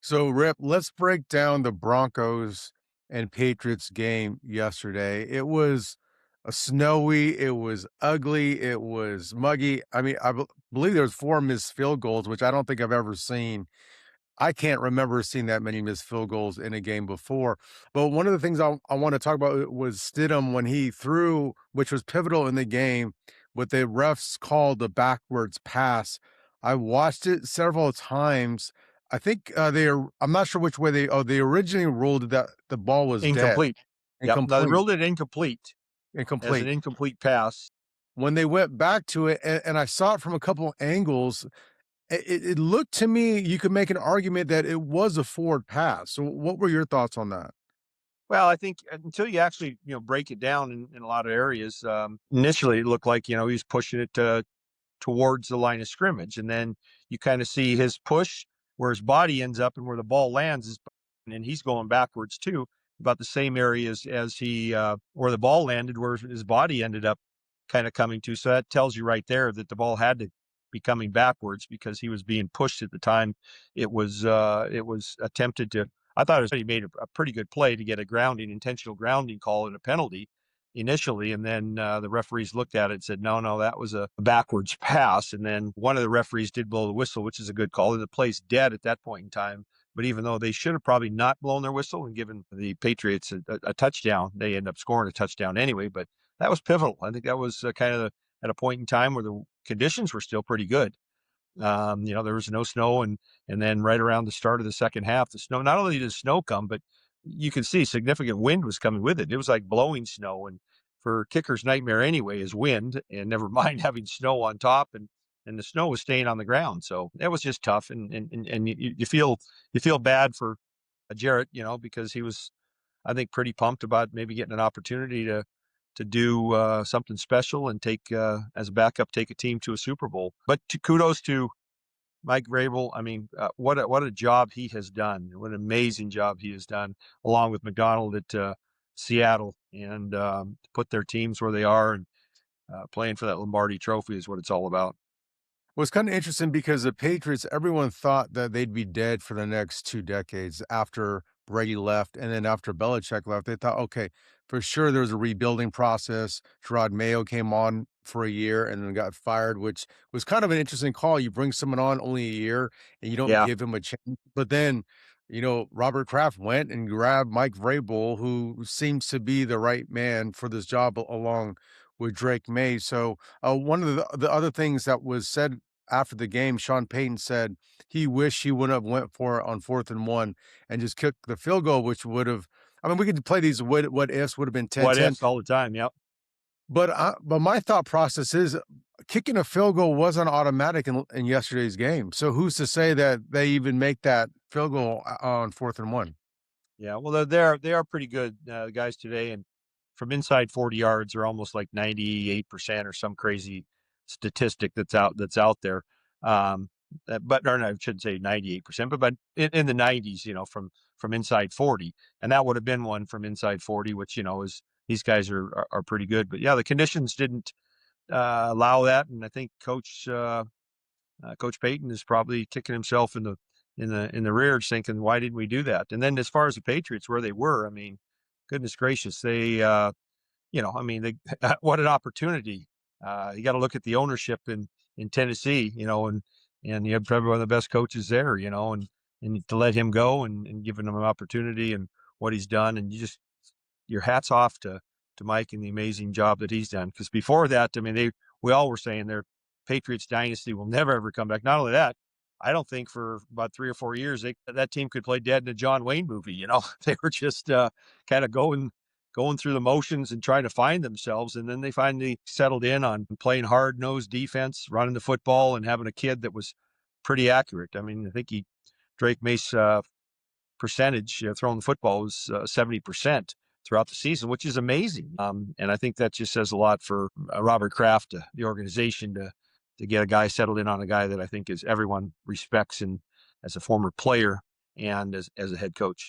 So, Rip, let's break down the Broncos and Patriots game yesterday. It was a snowy, it was ugly, it was muggy. I mean, believe there was 4 missed field goals, which I don't think I've ever seen. I can't remember seeing that many missed field goals in a game before. But one of the things I want to talk about was Stidham when he threw, which was pivotal in the game, what the refs called the backwards pass. I watched it several times. I think I'm not sure which way they originally ruled that the ball was dead, Incomplete. Yep. Now they incomplete, ruled it incomplete as an incomplete. incomplete pass. When they went back to it, and I saw it from a couple angles, it looked to me you could make an argument that it was a forward pass. So what were your thoughts on that? Well, I think until you actually, break it down in a lot of areas, initially it looked like, he was pushing it towards the line of scrimmage. And then you kind of see his push where his body ends up and where the ball lands is, and he's going backwards too, about the same area as he, where the ball landed, where his body ended up kind of coming to. So that tells you right there that the ball had to be coming backwards because he was being pushed at the time. It was attempted to, I thought he made a pretty good play to get a intentional grounding call and a penalty initially, and then the referees looked at it and said, no, no, that was a backwards pass. And then one of the referees did blow the whistle, which is a good call, and the play's dead at that point in time. But even though they should have probably not blown their whistle and given the Patriots a touchdown, they end up scoring a touchdown anyway. But that was pivotal. I think that was kind of at a point in time where the conditions were still pretty good. There was no snow, and then right around the start of the second half, the snow. Not only did the snow come, but you can see significant wind was coming with it. It was like blowing snow, and for kicker's nightmare anyway is wind, and never mind having snow on top, and the snow was staying on the ground. So that was just tough, and you feel bad for Jarrett, because he was, I think, pretty pumped about maybe getting an opportunity to do something special and take as a backup, take a team to a Super Bowl. But kudos to Mike Vrabel. I mean, what a job he has done! What an amazing job he has done, along with McDonald at Seattle, and to put their teams where they are and playing for that Lombardi Trophy is what it's all about. Well, it's kind of interesting because the Patriots, everyone thought that they'd be dead for the next 2 decades after Brady left. And then after Belichick left, they thought, okay, for sure there was a rebuilding process. Gerard Mayo came on for a year and then got fired, which was kind of an interesting call. You bring someone on only a year and you don't Yeah, give him a chance. But then, Robert Kraft went and grabbed Mike Vrabel, who seems to be the right man for this job along with Drake May. So one of the other things that was said after the game, Sean Payton said he wished he wouldn't have went for it on 4th and 1 and just kicked the field goal, which would have I mean, we could play these what ifs, would have been 10 what 10. ifs all the time. Yep. But my thought process is kicking a field goal wasn't automatic in yesterday's game. So who's to say that they even make that field goal on 4th and 1? Yeah, well, they are pretty good guys today, and from inside 40 yards, are almost like 98% or some crazy statistic that's out there. But or no, I shouldn't say 98%, but in the 90s, from inside 40, and that would have been one from inside 40, which is these guys are pretty good. But yeah, the conditions didn't allow that, and I think Coach Payton is probably kicking himself in the rear, thinking, "Why didn't we do that?" And then as far as the Patriots, where they were, I mean, goodness gracious, I mean, they, what an opportunity. You got to look at the ownership in Tennessee, and you have probably one of the best coaches there, and to let him go and giving him an opportunity and what he's done, and your hats off to Mike and the amazing job that he's done. Because before that, I mean, we all were saying their Patriots dynasty will never ever come back. Not only that, I don't think for about 3 or 4 years that team could play dead in a John Wayne movie. They were just kind of going through the motions and trying to find themselves, and then they finally settled in on playing hard nosed defense, running the football, and having a kid that was pretty accurate. I mean, I think Drake Mace percentage throwing the football was 70% throughout the season, which is amazing. And I think that just says a lot for Robert Kraft, the organization, to get a guy settled in on a guy that I think is everyone respects and as a former player and as a head coach.